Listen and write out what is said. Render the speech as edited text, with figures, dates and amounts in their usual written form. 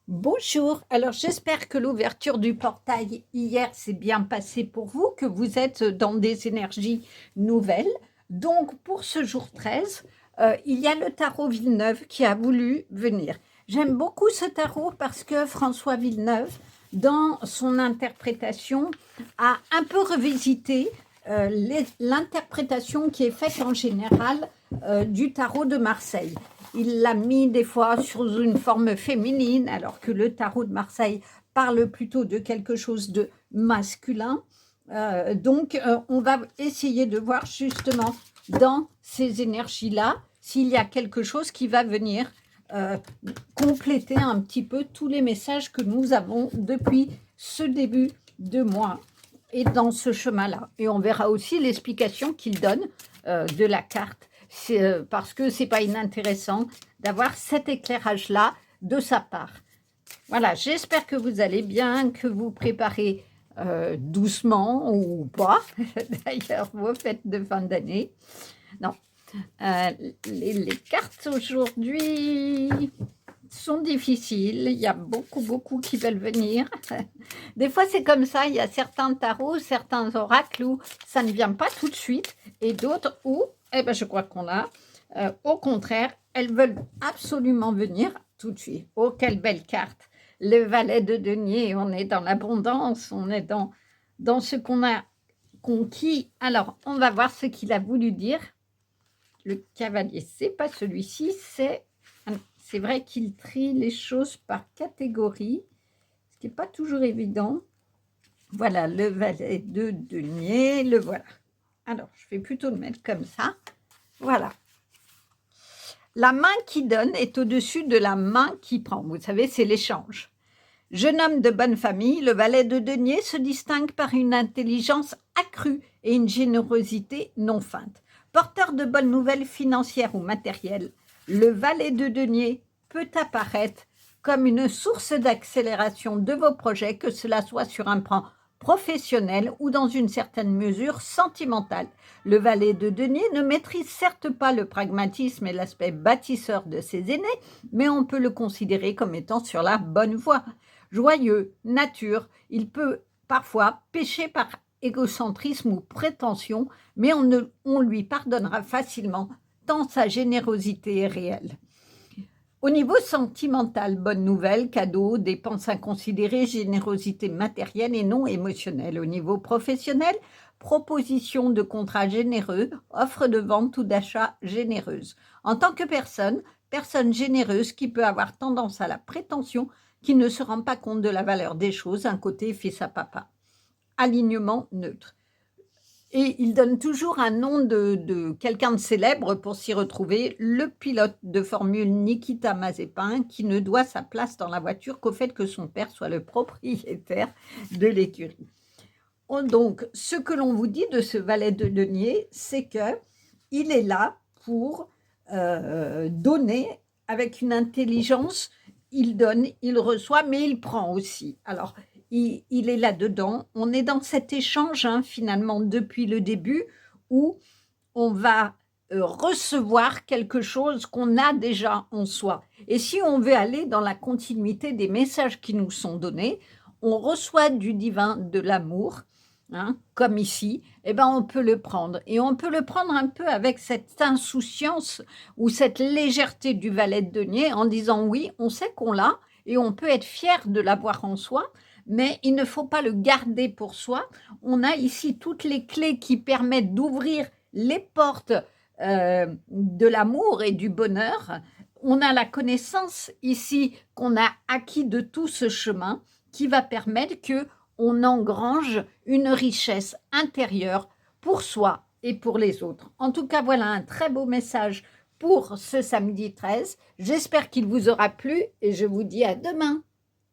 Bonjour, alors j'espère que l'ouverture du portail hier s'est bien passée pour vous, que vous êtes dans des énergies nouvelles. Donc pour ce jour 13, il y a le tarot Villeneuve qui a voulu venir. J'aime beaucoup ce tarot parce que François Villeneuve, dans son interprétation, a un peu revisité l'interprétation qui est faite en général du tarot de Marseille. Il l'a mis des fois sur une forme féminine, alors que le tarot de Marseille parle plutôt de quelque chose de masculin. On va essayer de voir justement dans ces énergies-là s'il y a quelque chose qui va venir compléter un petit peu tous les messages que nous avons depuis ce début de mois et dans ce chemin-là. Et on verra aussi l'explication qu'il donne de la carte. Parce que c'est pas inintéressant d'avoir cet éclairage-là de sa part. Voilà, j'espère que vous allez bien, que vous préparez doucement ou pas, d'ailleurs, vos fêtes de fin d'année. Non, les cartes aujourd'hui sont difficiles, il y a beaucoup qui veulent venir. Des fois, c'est comme ça, il y a certains tarots, certains oracles où ça ne vient pas tout de suite, et d'autres où je crois qu'on a. Au contraire, elles veulent absolument venir tout de suite. Oh, quelle belle carte! Le valet de denier, on est dans l'abondance, on est dans ce qu'on a conquis. Alors, on va voir ce qu'il a voulu dire. Le cavalier, c'est pas celui-ci, c'est vrai qu'il trie les choses par catégorie, ce qui n'est pas toujours évident. Voilà, le valet de denier, le voilà. Alors, je vais plutôt le mettre comme ça. Voilà. La main qui donne est au-dessus de la main qui prend. Vous savez, c'est l'échange. Jeune homme de bonne famille, le valet de denier se distingue par une intelligence accrue et une générosité non feinte. Porteur de bonnes nouvelles financières ou matérielles, le valet de denier peut apparaître comme une source d'accélération de vos projets, que cela soit sur un plan professionnel ou dans une certaine mesure sentimentale. Le valet de denier ne maîtrise certes pas le pragmatisme et l'aspect bâtisseur de ses aînés, mais on peut le considérer comme étant sur la bonne voie. Joyeux, nature, il peut parfois pécher par égocentrisme ou prétention, mais on lui pardonnera facilement tant sa générosité est réelle. Au niveau sentimental, bonne nouvelle, cadeaux, dépenses inconsidérées, générosité matérielle et non émotionnelle. Au niveau professionnel, proposition de contrats généreux, offre de vente ou d'achat généreuse. En tant que personne généreuse qui peut avoir tendance à la prétention, qui ne se rend pas compte de la valeur des choses, un côté fils à papa. Alignement neutre. Et il donne toujours un nom de quelqu'un de célèbre pour s'y retrouver, le pilote de Formule Nikita Mazepin, qui ne doit sa place dans la voiture qu'au fait que son père soit le propriétaire de l'écurie. Donc, ce que l'on vous dit de ce valet de denier, c'est qu'il est là pour donner avec une intelligence. Il donne, il reçoit, mais il prend aussi. Alors, il est là-dedans. On est dans cet échange, finalement, depuis le début, où on va recevoir quelque chose qu'on a déjà en soi. Et si on veut aller dans la continuité des messages qui nous sont donnés, on reçoit du divin de l'amour, comme ici, on peut le prendre. Et on peut le prendre un peu avec cette insouciance ou cette légèreté du valet de denier en disant oui, on sait qu'on l'a et on peut être fier de l'avoir en soi, mais il ne faut pas le garder pour soi. On a ici toutes les clés qui permettent d'ouvrir les portes de l'amour et du bonheur. On a la connaissance ici qu'on a acquis de tout ce chemin qui va permettre qu'on engrange une richesse intérieure pour soi et pour les autres. En tout cas, voilà un très beau message pour ce samedi 13. J'espère qu'il vous aura plu et je vous dis à demain.